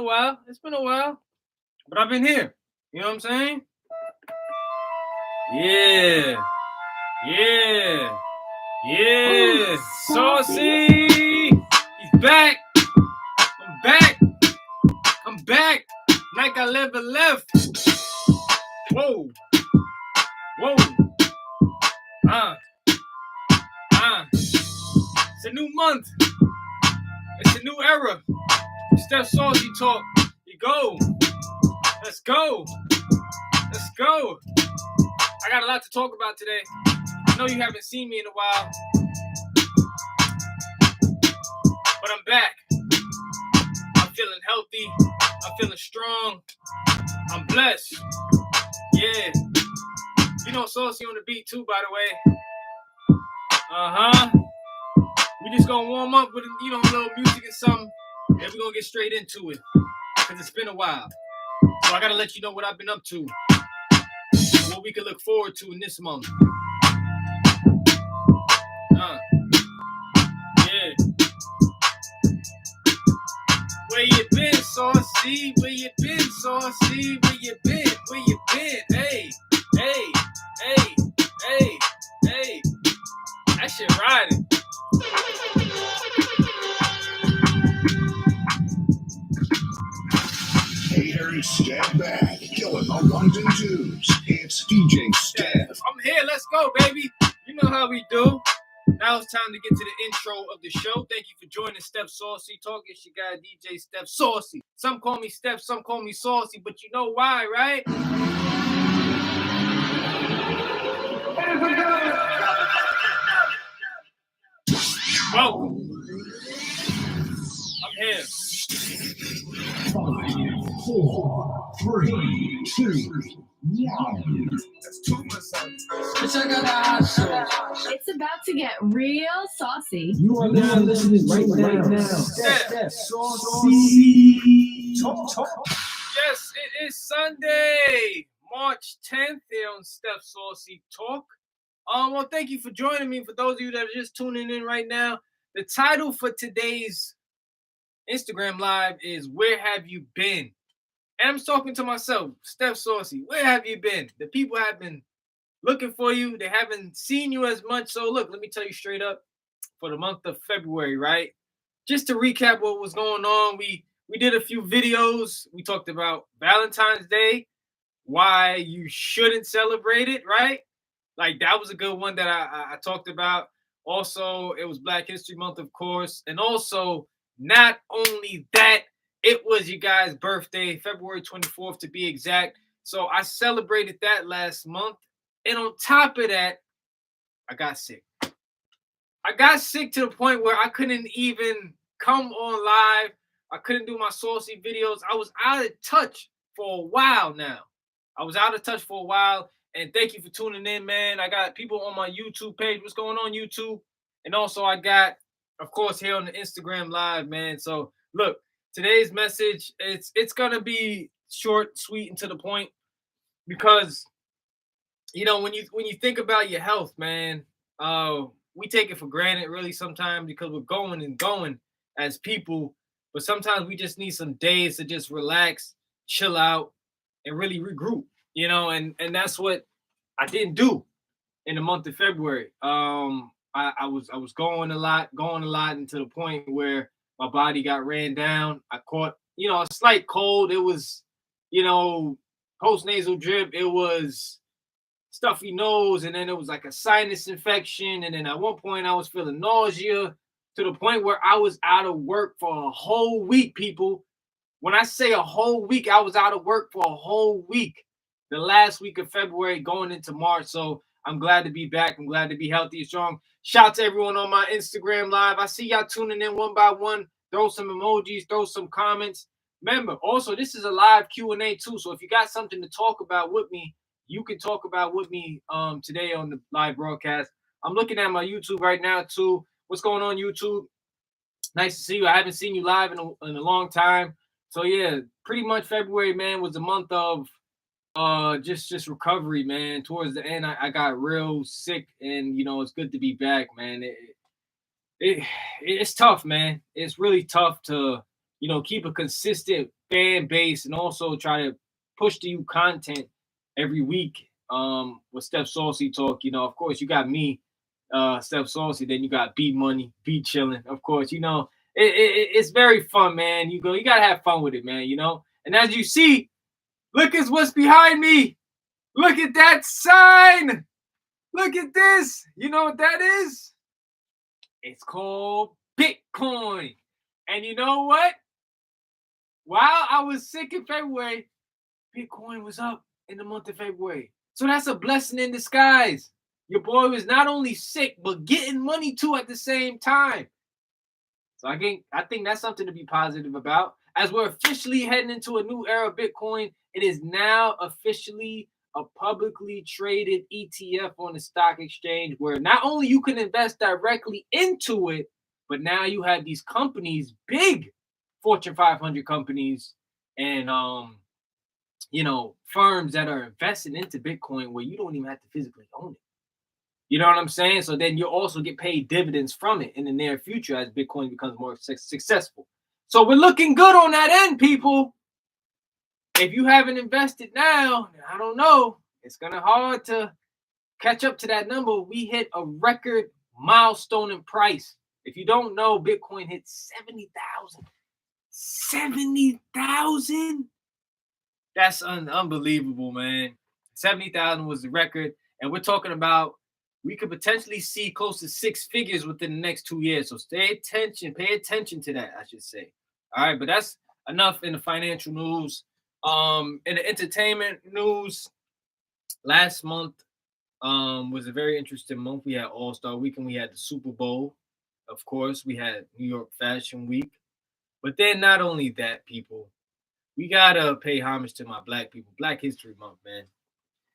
while. It's been a while. But I've been here. You know what I'm saying? Yeah. Yeah. Yeah. Saucy. He's back. I'm back. I'm back. Like I never left. Whoa. Whoa. It's a new month. It's a new era. Steph Saucy talk. You go. Let's go. Let's go. I got a lot to talk about today. I know you haven't seen me in a while, but I'm back. I'm feeling healthy. I'm feeling strong. I'm blessed. Yeah. You know Saucy on the beat too, by the way. We just gonna warm up with a little music and something, and we're gonna get straight into it. Cause it's been a while. So I gotta let you know what I've been up to. What we can look forward to in this month. Yeah. Where you been, Saucy? Where you been, Saucy? Where you been? Where you been? Hey, hey, hey, hey, hey. That shit riding. Haters, step back. Killing the ones and twos. It's DJ Steph. I'm here. Let's go, baby. You know how we do. Now it's time to get to the intro of the show. Thank you for joining Steph Saucy Talk. It's your guy, DJ Steph Saucy. Some call me Steph, some call me Saucy, but you know why, right? Welcome. I'm here. 5, 4, 3, 2, 1. It's about to get real saucy. You are now listening right now. Steph Saucy Talk. Yes, it is Sunday, March 10th here on Steph Saucy Talk. Well, thank you for joining me. For those of you that are just tuning in right now, the title for today's Instagram Live is Where Have You Been? And I'm talking to myself, Steph Saucy. Where have you been? The people have been looking for you. They haven't seen you as much. So look, let me tell you straight up, for the month of February, right? Just to recap what was going on, we did a few videos. We talked about Valentine's Day, why you shouldn't celebrate it, right? Like that was a good one that I talked about. Also, it was Black History Month, of course. And also, not only that, it was you guys' birthday, February 24th to be exact. So I celebrated that last month. And on top of that, I got sick. I got sick to the point where I couldn't even come on live. I couldn't do my saucy videos. I was out of touch for a while now. And thank you for tuning in, man. I got people on my YouTube page. What's going on, YouTube? And also I got, of course, here on the Instagram Live, man. So look, today's message, it's gonna be short, sweet, and to the point, because when you think about your health, man, we take it for granted really sometimes because we're going and going as people, but sometimes we just need some days to just relax, chill out, and really regroup, and that's what I didn't do in the month of February. I was going a lot, and to the point where my body got ran down. I caught, a slight cold. It was, post-nasal drip. It was stuffy nose, and then it was like a sinus infection. And then at one point I was feeling nausea to the point where I was out of work for a whole week, people. When I say a whole week, I was out of work for a whole week. The last week of February going into March. So I'm glad to be back. I'm glad to be healthy and strong. Shout out to everyone on my Instagram Live. I see y'all tuning in one by one. Throw some emojis, throw some comments. Remember, also, this is a live Q&A too. So if you got something to talk about with me, you can talk about with me today on the live broadcast. I'm looking at my YouTube right now too. What's going on, YouTube? Nice to see you. I haven't seen you live in a long time. So yeah, pretty much February, man, was a month of just recovery, man. Towards the end, I got real sick, and it's good to be back, man. It's tough, man. It's really tough to keep a consistent fan base and also try to push to you content every week with Steph Saucy Talk. Of course, you got me, Steph Saucy, then you got B Money, B Chillin'. Of course, it's very fun, man. You gotta have fun with it, man, And as you see, look at what's behind me. Look at that sign. Look at this. You know what that is? It's called Bitcoin. And you know what? While I was sick in February, Bitcoin was up in the month of February. So that's a blessing in disguise. Your boy was not only sick, but getting money too at the same time. So I think that's something to be positive about. As we're officially heading into a new era of Bitcoin, it is now officially a publicly traded ETF on the stock exchange where not only you can invest directly into it, but now you have these companies, big Fortune 500 companies and, firms that are investing into Bitcoin where you don't even have to physically own it. You know what I'm saying? So then you also get paid dividends from it in the near future as Bitcoin becomes more successful. So we're looking good on that end, people. If you haven't invested now, I don't know. It's going to be hard to catch up to that number. We hit a record milestone in price. If you don't know, Bitcoin hit 70,000. 70,000? That's unbelievable, man. 70,000 was the record. And we're talking about we could potentially see close to six figures within the next 2 years. So pay attention to that, I should say. All right, but that's enough in the financial news. In the entertainment news, last month was a very interesting month. We had All-Star Weekend. We had the Super Bowl. Of course, we had New York Fashion Week. But then not only that, people, we got to pay homage to my black people. Black History Month, man.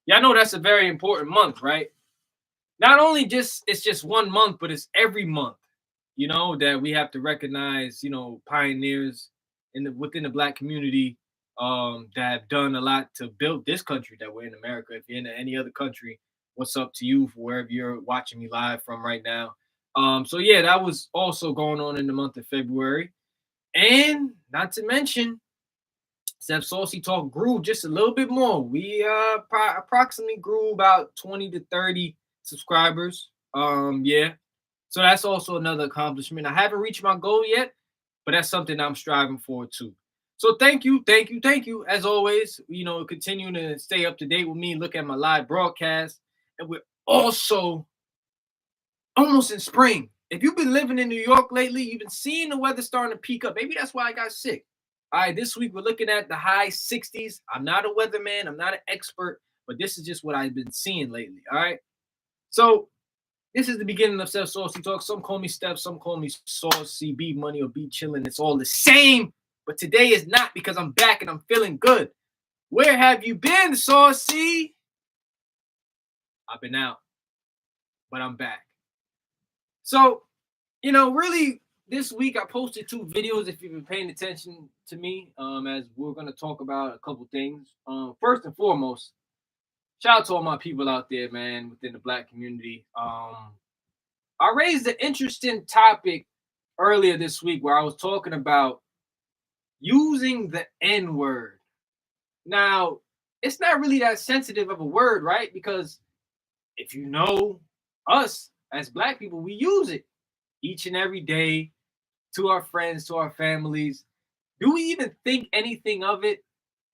Y'all know that's a very important month, right? Not only it's just 1 month, but it's every month, that we have to recognize, pioneers within the black community that have done a lot to build this country that we're in, America. If you're in any other country, what's up to you for wherever you're watching me live from right now. So yeah, that was also going on in the month of February. And not to mention, Steph Saucy Talk grew just a little bit more. We approximately grew about 20 to 30 subscribers. Yeah. So that's also another accomplishment. I haven't reached my goal yet, but that's something I'm striving for too. So thank you. As always, continue to stay up to date with me, look at my live broadcast. And we're also almost in spring. If you've been living in New York lately, you've been seeing the weather starting to peak up. Maybe that's why I got sick. All right, this week we're looking at the high 60s. I'm not a weatherman. I'm not an expert, but this is just what I've been seeing lately. All right. So this is the beginning of Steph Saucy Talk. Some call me Steph, some call me Saucy, B Money, or B Chillin'. It's all the same. But today is not because I'm back and I'm feeling good. Where have you been, Saucy? I've been out, but I'm back. So, really this week I posted 2 videos if you've been paying attention to me, as we're going to talk about a couple things. First and foremost, shout out to all my people out there, man, within the black community. I raised an interesting topic earlier this week where I was talking about using the N-word. Now, it's not really that sensitive of a word, right? Because if you know us as black people, we use it each and every day to our friends, to our families. Do we even think anything of it?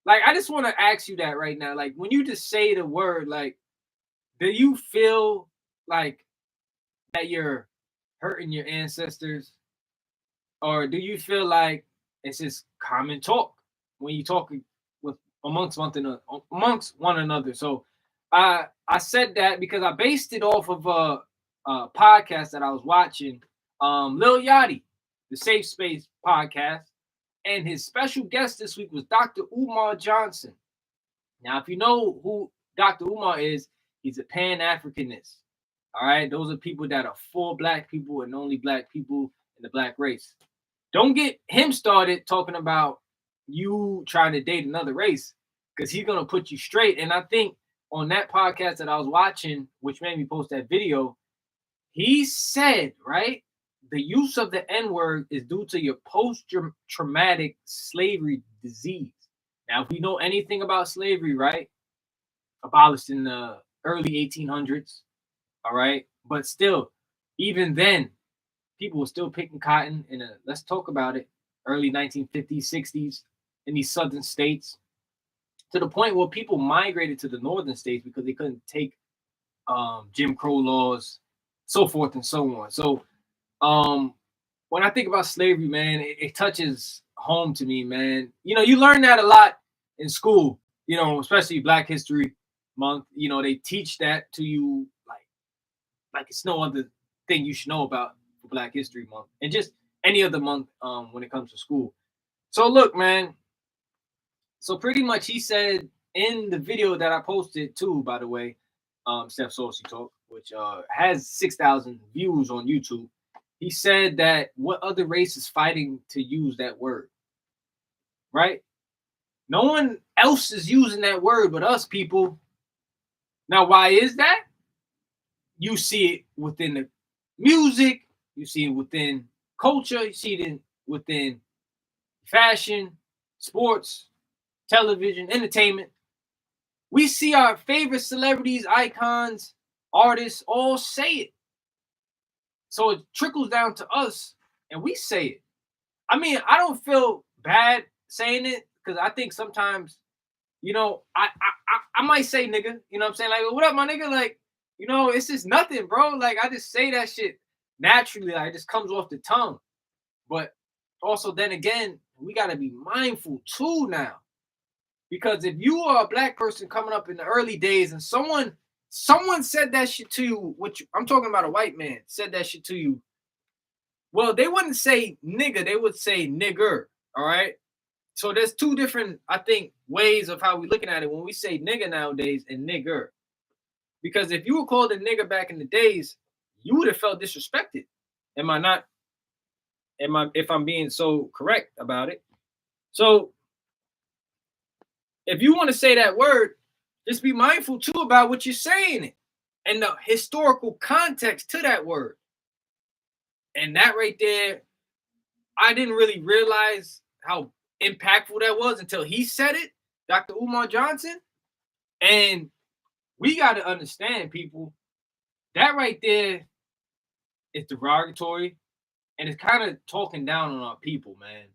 Like, I just want to ask you that right now. Like, when you just say the word, like, do you feel like that you're hurting your ancestors? Or do you feel like it's just common talk when you talk amongst one another? So I said that because I based it off of a podcast that I was watching, Lil Yachty, the Safe Space podcast, and his special guest this week was Dr. Umar Johnson. Now, if you know who Dr. Umar is, he's a Pan-Africanist. All right, those are people that are for black people and only black people in the black race. Don't get him started talking about you trying to date another race, because he's gonna put you straight. And I think on that podcast that I was watching, which made me post that video, he said, right, the use of the N-word is due to your post-traumatic slavery disease. Now, if we know anything about slavery, right? Abolished in the early 1800s, all right? But still, even then, people were still picking cotton in let's talk about it, early 1950s, 60s in these southern states, to the point where people migrated to the northern states because they couldn't take Jim Crow laws, so forth and so on. So when I think about slavery, man, it touches home to me, man. You know, you learn that a lot in school, you know, especially Black History Month. You know, they teach that to you like it's no other thing you should know about for Black History Month, and just any other month when it comes to school. So look, man. So pretty much he said in the video that I posted too, by the way, Steph Saucy Talk, which has 6,000 views on YouTube. He said that what other race is fighting to use that word, right? No one else is using that word but us, people. Now, why is that? You see it within the music, you see it within culture, you see it within fashion, sports, television, entertainment. We see our favorite celebrities, icons, artists all say it. So it trickles down to us and we say it. I mean, I don't feel bad saying it because I think sometimes, you know, I might say nigga, you know what I'm saying? Like, what up, my nigga? Like, you know, it's just nothing, bro. Like, I just say that shit naturally. Like, it just comes off the tongue. But also, then again, we got to be mindful too now. Because if you are a Black person coming up in the early days and someone said that shit to you, I'm talking about a white man, said that shit to you, well, they wouldn't say nigga, they would say nigger, all right? So there's two different, I think, ways of how we're looking at it when we say nigga nowadays and nigger. Because if you were called a nigga back in the days, you would have felt disrespected. If I'm being so correct about it? So if you want to say that word, just be mindful too about what you're saying and the historical context to that word. And that right there, I didn't really realize how impactful that was until he said it, Dr. Umar Johnson. And we got to understand, people, that right there is derogatory and it's kind of talking down on our people, man.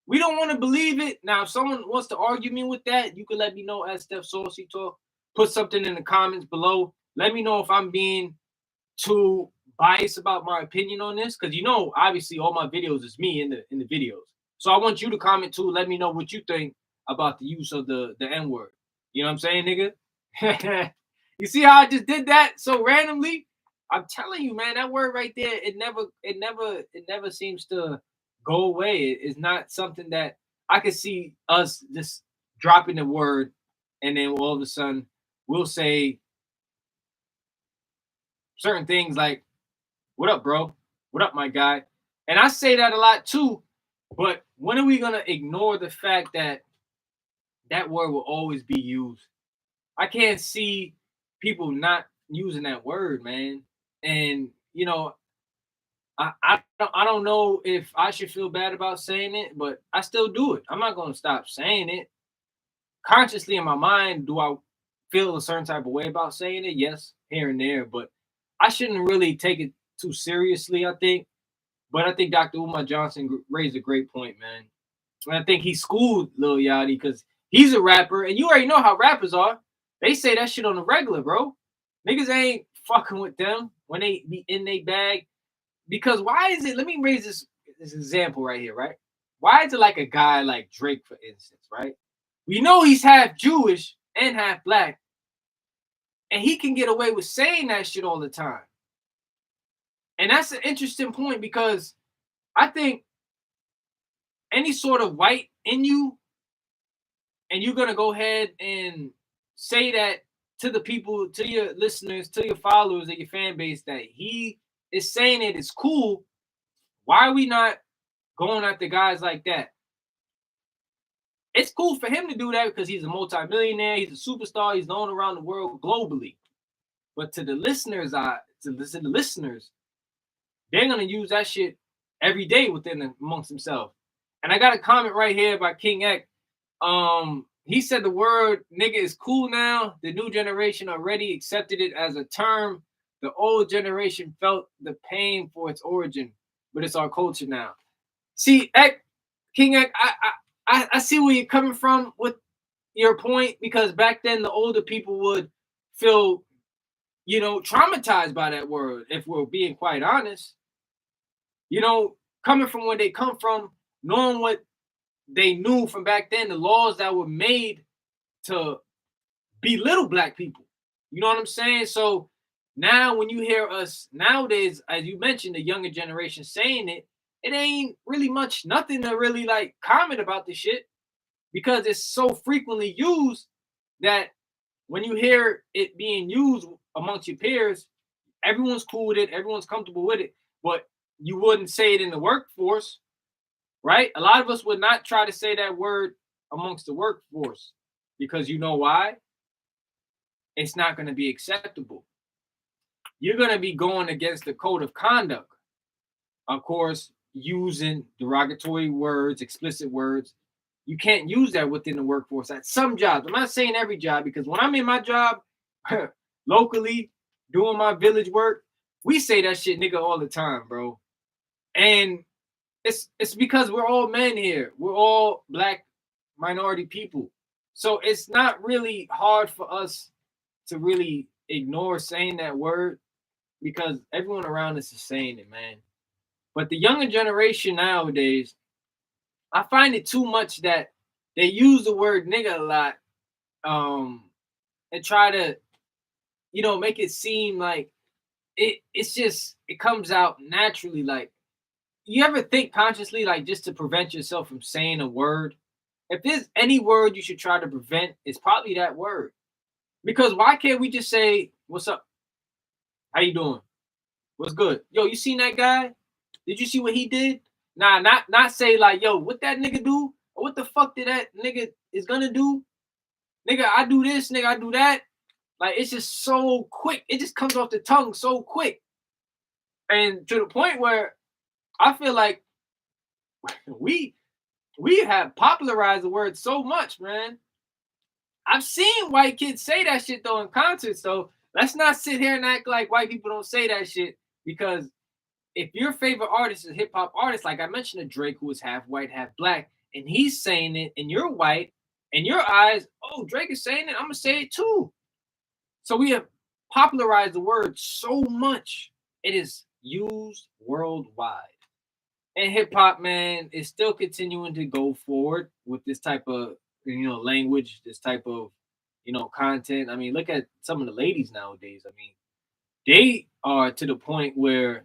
We don't want to believe it. Now, if someone wants to argue me with that, you can let me know at Steph Saucy Talk. Put something in the comments below. Let me know if I'm being too biased about my opinion on this. Because, you know, obviously all my videos is me in the videos. So I want you to comment too. Let me know what you think about the use of the N-word. You know what I'm saying, nigga? You see how I just did that so randomly? I'm telling you, man, that word right there, it never seems to go away. It's not something that I could see us just dropping the word and then all of a sudden we'll say certain things like, what up, bro? What up, my guy? And I say that a lot too, but when are we going to ignore the fact that that word will always be used? I can't see people not using that word, man. And, you know, I don't know if I should feel bad about saying it, but I still do it. I'm not going to stop saying it. Consciously in my mind, do I feel a certain type of way about saying it? Yes, here and there, but I shouldn't really take it too seriously, I think. But I think Dr. Umar Johnson raised a great point, man. And I think he schooled Lil Yachty because he's a rapper, and you already know how rappers are. They say that shit on the regular, bro. Niggas ain't fucking with them when they be in their bag. Because why is it, let me raise this example right here, right? Why is it like a guy like Drake, for instance, right? We know he's half Jewish and half Black, and he can get away with saying that shit all the time. And that's an interesting point because I think any sort of white in you, and you're going to go ahead and say that to the people, to your listeners, to your followers, and your fan base, that he is saying it is cool, why are we not going after guys like that? It's cool for him to do that because he's a multimillionaire, he's a superstar, he's known around the world globally. But to the listeners, they're gonna use that shit every day amongst themselves. And I got a comment right here by King Ek. He said the word nigga is cool now. The new generation already accepted it as a term. The old generation felt the pain for its origin, but it's our culture now. See, King Ek, I see where you're coming from with your point, because back then the older people would feel, traumatized by that word, if we're being quite honest. Coming from where they come from, knowing what they knew from back then, the laws that were made to belittle black people. You know what I'm saying? So now when you hear us nowadays, as you mentioned, the younger generation saying it, it ain't really nothing to really like comment about this shit, because it's so frequently used that when you hear it being used amongst your peers, everyone's cool with it, everyone's comfortable with it, but you wouldn't say it in the workforce, right? A lot of us would not try to say that word amongst the workforce, because you know why? It's not going to be acceptable. You're going to be going against the code of conduct. Of course, using derogatory words, explicit words. You can't use that within the workforce at some jobs. I'm not saying every job, because when I'm in my job locally doing my village work, we say that shit nigga all the time, bro. And it's because we're all men here. We're all black minority people. So it's not really hard for us to really ignore saying that word, because everyone around us is saying it, man. But the younger generation nowadays, I find it too much that they use the word nigga a lot, and try to, make it seem like it comes out naturally. Like, you ever think consciously, like, just to prevent yourself from saying a word? If there's any word you should try to prevent, it's probably that word. Because why can't we just say, what's up? How you doing? What's good? Yo, you seen that guy? Did you see what he did? Nah, not say like, yo, what that nigga do? Or what the fuck did that nigga is gonna do? Nigga, I do this, nigga, I do that. Like, it's just so quick. It just comes off the tongue so quick. And to the point where I feel like we have popularized the word so much, man. I've seen white kids say that shit though in concerts, so let's not sit here and act like white people don't say that shit, because if your favorite artist is a hip hop artist, like I mentioned to Drake, who is half white, half black, and he's saying it, and you're white, in your eyes, oh, Drake is saying it, I'm gonna say it too. So we have popularized the word so much, it is used worldwide. And hip hop, man, is still continuing to go forward with this type of language, this type of content. I mean, look at some of the ladies nowadays. I mean, they are to the point where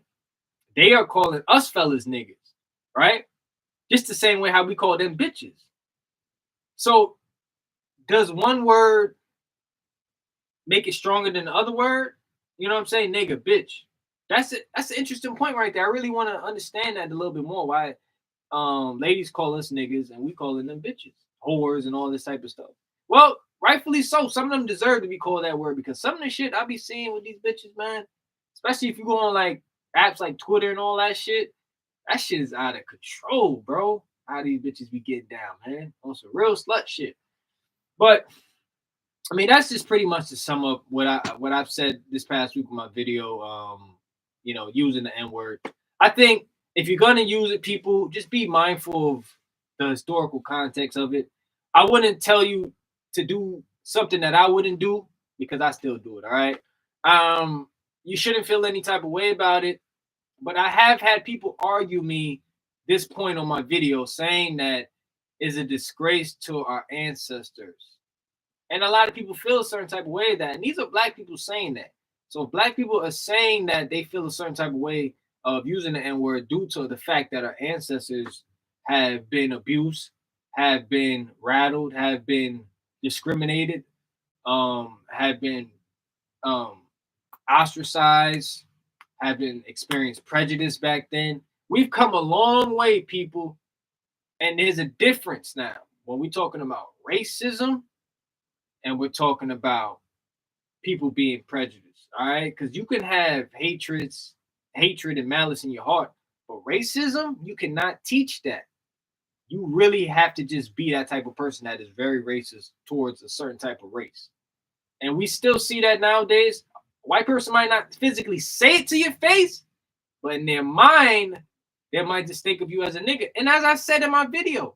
they are calling us fellas niggas, right? Just the same way how we call them bitches. So does one word make it stronger than the other word? You know what I'm saying? Nigga, bitch. That's it. That's an interesting point right there. I really want to understand that a little bit more. Why ladies call us niggas and we calling them bitches, whores, and all this type of stuff. Well, rightfully so. Some of them deserve to be called that word, because some of the shit I be seeing with these bitches, man, especially if you go on like apps like Twitter and all that shit is out of control, bro. How these bitches be getting down, man, on some real slut shit. But I mean, that's just pretty much to sum up what I've said this past week in my video. Using the N-word. I think if you're gonna use it, people, just be mindful of the historical context of it. I wouldn't tell you to do something that I wouldn't do, because I still do it. All right. You shouldn't feel any type of way about it. But I have had people argue me this point on my video, saying that is a disgrace to our ancestors. And a lot of people feel a certain type of way of that. And these are black people saying that. So if black people are saying that they feel a certain type of way of using the N-word due to the fact that our ancestors have been abused, have been rattled, have been discriminated, have been ostracized, have been experienced prejudice back then. We've come a long way, people. And there's a difference now when we're talking about racism and we're talking about people being prejudiced. All right, because you can have hatred and malice in your heart, But racism, you cannot teach that. You really have to just be that type of person that is very racist towards a certain type of race. And we still see that nowadays. A white person might not physically say it to your face, but in their mind, they might just think of you as a nigga. And as I said in my video,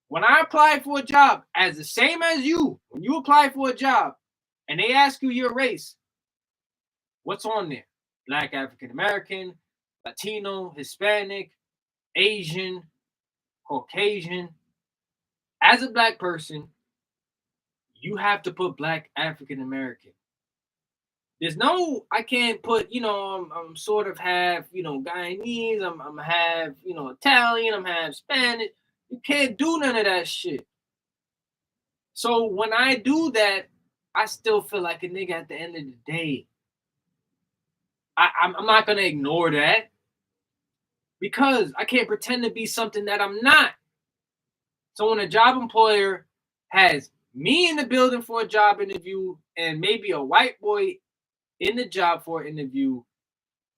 when I applied for a job, as the same as you, when you apply for a job and they ask you your race, what's on there? Black, African American, Latino, Hispanic, Asian, Caucasian. As a black person, you have to put Black, African American. There's no, I can't put, I'm sort of half, Guyanese, I'm half, Italian, I'm half Spanish. You can't do none of that shit. So when I do that, I still feel like a nigga at the end of the day. I'm not going to ignore that because I can't pretend to be something that I'm not. So when a job employer has me in the building for a job interview and maybe a white boy in the job for an interview,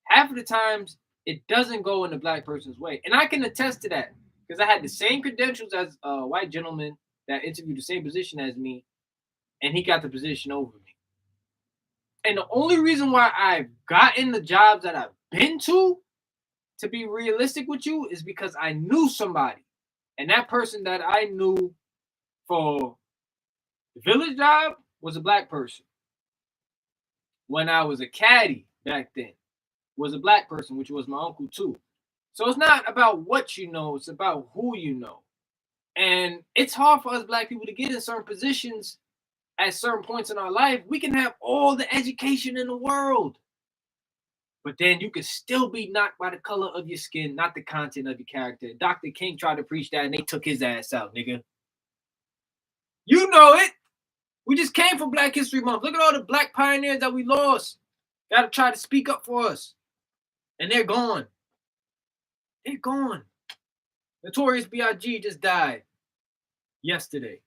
half of the times it doesn't go in the black person's way. And I can attest to that because I had the same credentials as a white gentleman that interviewed the same position as me, and he got the position over me. And the only reason why I've gotten the jobs that I've been to be realistic with you, is because I knew somebody. And that person that I knew for the village job was a black person. When I was a caddy back then, was a black person, which was my uncle too. So it's not about what you know, it's about who you know. And it's hard for us black people to get in certain positions at certain points in our life. We can have all the education in the world, but then you can still be knocked by the color of your skin, not the content of your character. Dr. King tried to preach that and they took his ass out, nigga. You know it. We just came from Black History Month. Look at all the black pioneers that we lost. Gotta try to speak up for us. And they're gone. They're gone. Notorious B.I.G. just died yesterday.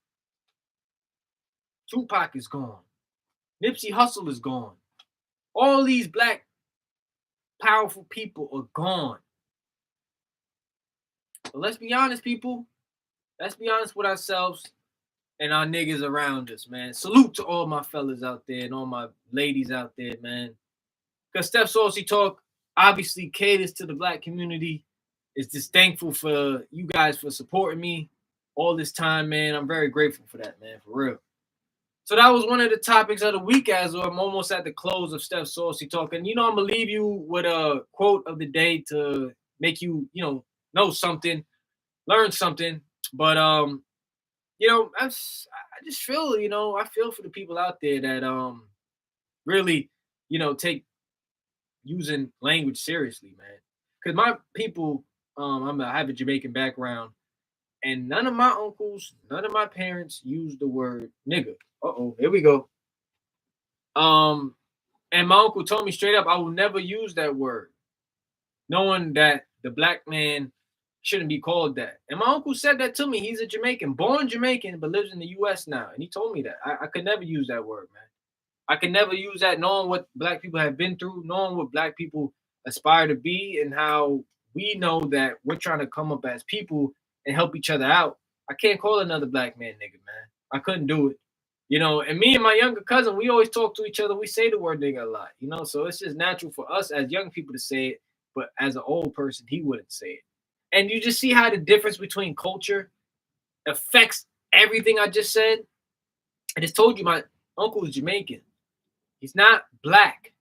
Tupac is gone. Nipsey Hussle is gone. All these black powerful people are gone. But let's be honest, people. Let's be honest with ourselves and our niggas around us, man. Salute to all my fellas out there and all my ladies out there, man. Because Steph Saucy Talk obviously caters to the black community. It's just thankful for you guys for supporting me all this time, man. I'm very grateful for that, man, for real. So that was one of the topics of the week, as I'm almost at the close of Steph Saucy Talk. And, I'm going to leave you with a quote of the day to make you, know something, learn something. But, I just feel, I feel for the people out there that really, take using language seriously, man. Because my people, I have a Jamaican background, and none of my uncles, none of my parents use the word nigga. Uh-oh, here we go. And my uncle told me straight up, I will never use that word, knowing that the black man shouldn't be called that. And my uncle said that to me. He's a Jamaican, born Jamaican, but lives in the U.S. now. And he told me that. I could never use that word, man. I could never use that, knowing what black people have been through, knowing what black people aspire to be, and how we know that we're trying to come up as people and help each other out. I can't call another black man nigga, man. I couldn't do it. And me and my younger cousin, we always talk to each other. We say the word nigga a lot, so it's just natural for us as young people to say it, but as an old person, he wouldn't say it. And you just see how the difference between culture affects everything I just said. I just told you my uncle is Jamaican. He's not black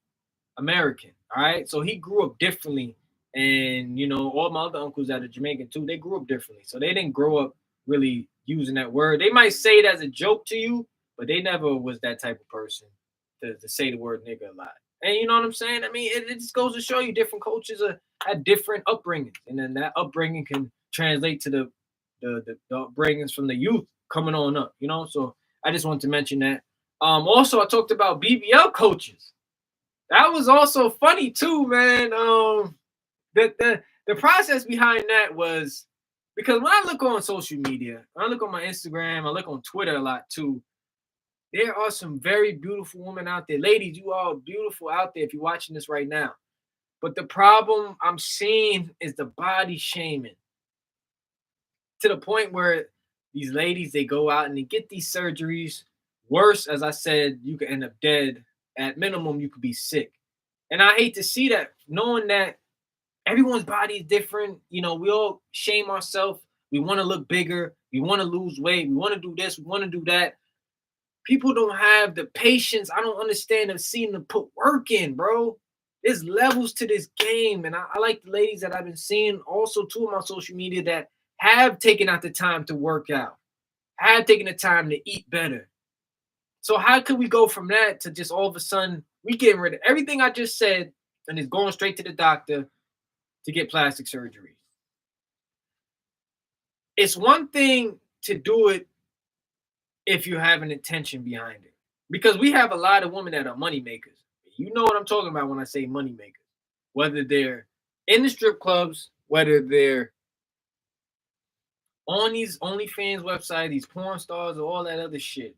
American, all right? So he grew up differently. And, all my other uncles that are Jamaican too, they grew up differently. So they didn't grow up really using that word. They might say it as a joke to you, but they never was that type of person to say the word nigga a lot. And you know what I'm saying? I mean, it just goes to show you different cultures have different upbringings. And then that upbringing can translate to the upbringings from the youth coming on up, So I just wanted to mention that. Also, I talked about BBL coaches. That was also funny too, man. The process behind that was because when I look on social media, I look on my Instagram, I look on Twitter a lot too. There are some very beautiful women out there. Ladies, you all beautiful out there if you're watching this right now. But the problem I'm seeing is the body shaming to the point where these ladies, they go out and they get these surgeries. Worse, as I said, you could end up dead. At minimum, you could be sick. And I hate to see that, knowing that everyone's body is different. You know, we all shame ourselves. We want to look bigger. We want to lose weight. We want to do this. We want to do that. People don't have the patience. I don't understand them seeing them put work in, bro. There's levels to this game. And I like the ladies that I've been seeing also too on my social media that have taken out the time to work out, have taken the time to eat better. So how could we go from that to just all of a sudden we getting rid of everything I just said and it's going straight to the doctor to get plastic surgery? It's one thing to do it if you have an intention behind it. Because we have a lot of women that are money makers. You know what I'm talking about when I say money makers. Whether they're in the strip clubs, whether they're on these OnlyFans websites, these porn stars, or all that other shit.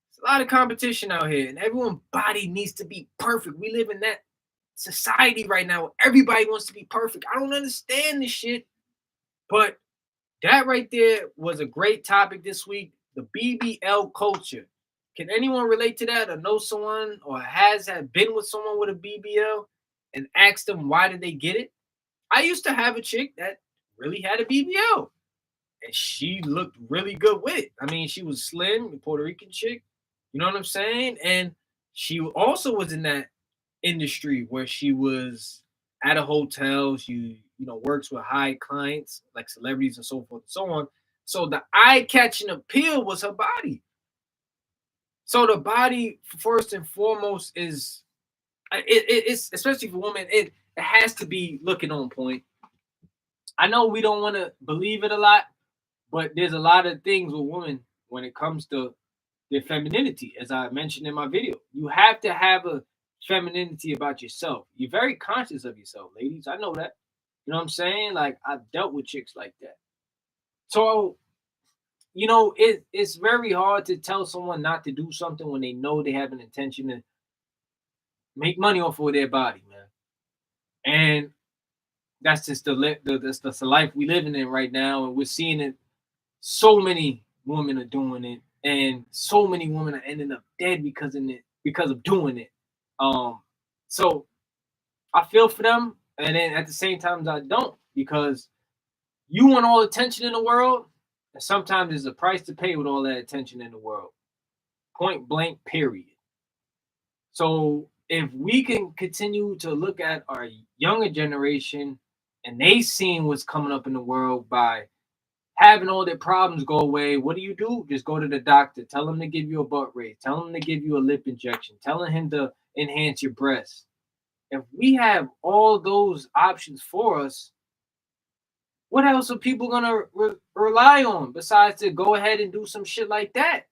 There's a lot of competition out here, and everyone's body needs to be perfect. We live in that society right now where everybody wants to be perfect. I don't understand this shit. But that right there was a great topic this week. The BBL culture. Can anyone relate to that or know someone or has had been with someone with a BBL and asked them why did they get it? I used to have a chick that really had a BBL and she looked really good with it. I mean, she was slim, a Puerto Rican chick. You know what I'm saying? And she also was in that industry where she was at a hotel. She, works with high clients like celebrities and so forth and so on. So the eye-catching appeal was her body. So the body, first and foremost, is it's especially for women. It has to be looking on point. I know we don't want to believe it a lot, but there's a lot of things with women when it comes to their femininity. As I mentioned in my video, you have to have a femininity about yourself. You're very conscious of yourself, ladies. I know that. You know what I'm saying? Like, I've dealt with chicks like that. So, it's very hard to tell someone not to do something when they know they have an intention to make money off of their body, man. And that's just the life we living in right now. And we're seeing it. So many women are doing it. And so many women are ending up dead because of doing it. So I feel for them. And then at the same time, I don't, because you want all the attention in the world. And sometimes there's a price to pay with all that attention in the world. Point blank, period. So if we can continue to look at our younger generation and they seeing what's coming up in the world by having all their problems go away, what do? Just go to the doctor. Tell him to give you a butt raise. Tell him to give you a lip injection. Telling him to enhance your breasts. If we have all those options for us, what else are people going to rely on besides to go ahead and do some shit like that?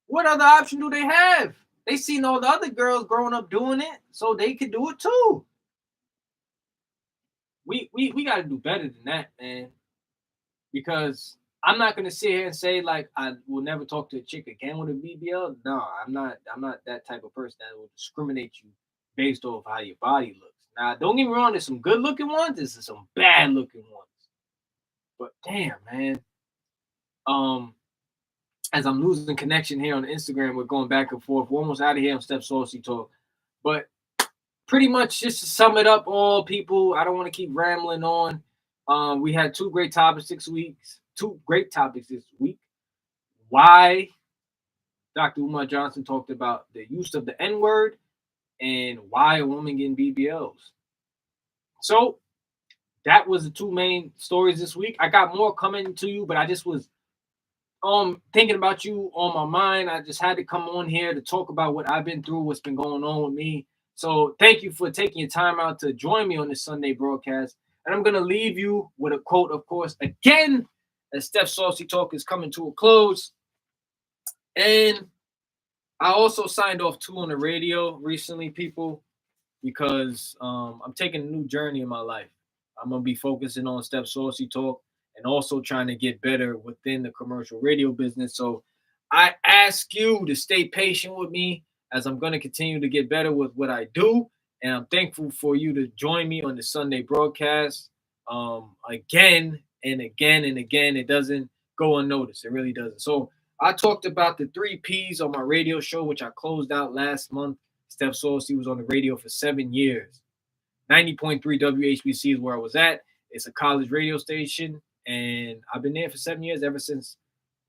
What other option do they have? They seen all the other girls growing up doing it, so they could do it too. We got to do better than that, man. Because I'm not going to sit here and say, like, I will never talk to a chick again with a BBL. No, I'm not that type of person that will discriminate you based off how your body looks. Now, don't get me wrong, there's some good looking ones, there's some bad looking ones. But damn, man. As I'm losing connection here on Instagram, we're going back and forth. We're almost out of here on Steph Saucy Talk. But pretty much just to sum it up, all people, I don't want to keep rambling on. We had two great topics this week. Why Dr. Umar Johnson talked about the use of the N-word and why a woman getting BBLs. So that was the two main stories this week. I got more coming to you, but I just was thinking about you on my mind. I just had to come on here to talk about what I've been through, what's been going on with me. So thank you for taking your time out to join me on this Sunday broadcast. And I'm going to leave you with a quote, of course, again, as Steph Saucy Talk is coming to a close. And I also signed off too on the radio recently, people, because I'm taking a new journey in my life. I'm going to be focusing on Steph Saucy Talk and also trying to get better within the commercial radio business. So I ask you to stay patient with me. as I'm going to continue to get better with what I do. And I'm thankful for you to join me on the Sunday broadcast again and again and again. It doesn't go unnoticed. It really doesn't. So I talked about the 3 Ps on my radio show, which I closed out last month. Steph Saucy was on the radio for 7 years. 90.3 WHBC is where I was at. It's a college radio station, and I've been there for 7 years, ever since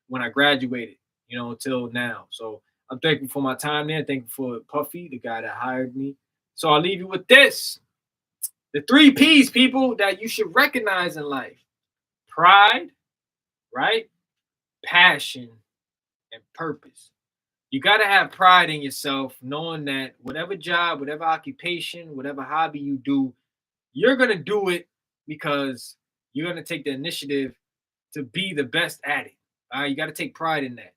when I graduated, until now. So I'm thankful for my time there. Thankful for Puffy, the guy that hired me. So I'll leave you with this. The 3 Ps, people, that you should recognize in life. Pride, right? Passion, and purpose. You got to have pride in yourself, knowing that whatever job, whatever occupation, whatever hobby you do, you're going to do it because you're going to take the initiative to be the best at it. All right, you got to take pride in that.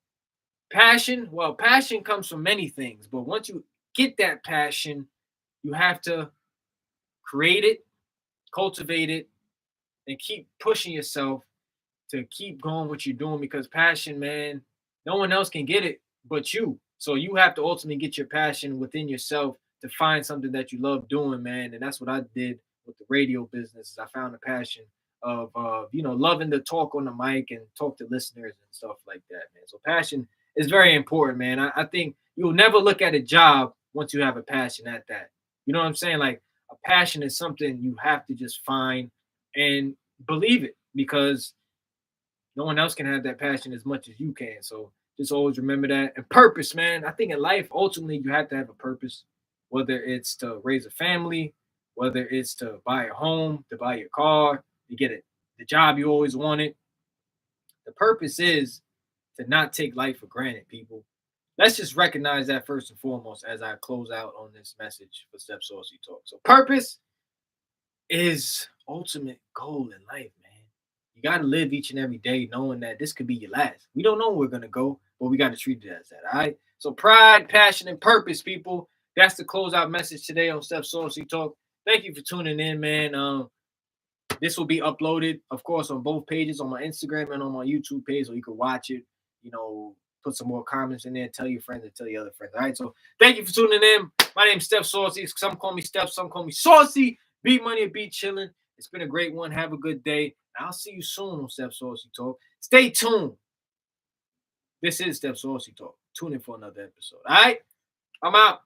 Passion, well, passion comes from many things, but once you get that passion, you have to create it, cultivate it, and keep pushing yourself to keep going what you're doing, because passion, man, no one else can get it but you. So you have to ultimately get your passion within yourself to find something that you love doing, man. And that's what I did with the radio business. Is I found a passion of loving to talk on the mic and talk to listeners and stuff like that, man. So passion is very important, man. I think you'll never look at a job once you have a passion at that. You know what I'm saying? Like, a passion is something you have to just find and believe it, because no one else can have that passion as much as you can. So just always remember that. And purpose, man. I think in life, ultimately, you have to have a purpose, whether it's to raise a family, whether it's to buy a home, to buy your car, to get it, the job you always wanted. The purpose is to not take life for granted, people. Let's just recognize that first and foremost as I close out on this message for Steph Saucy Talk. So purpose is ultimate goal in life, man. You got to live each and every day knowing that this could be your last. We don't know where we're going to go, but we got to treat it as that, all right? So pride, passion, and purpose, people. That's the closeout message today on Steph Saucy Talk. Thank you for tuning in, man. This will be uploaded, of course, on both pages, on my Instagram and on my YouTube page, so you can watch it, put some more comments in there, tell your friends and tell your other friends, all right? So thank you for tuning in. My name's Steph Saucy. Some call me Steph, some call me Saucy. Beat money or beat chilling. It's been a great one. Have a good day. I'll see you soon on Steph Saucy Talk. Stay tuned. This is Steph Saucy Talk. Tune in for another episode. All right? I'm out.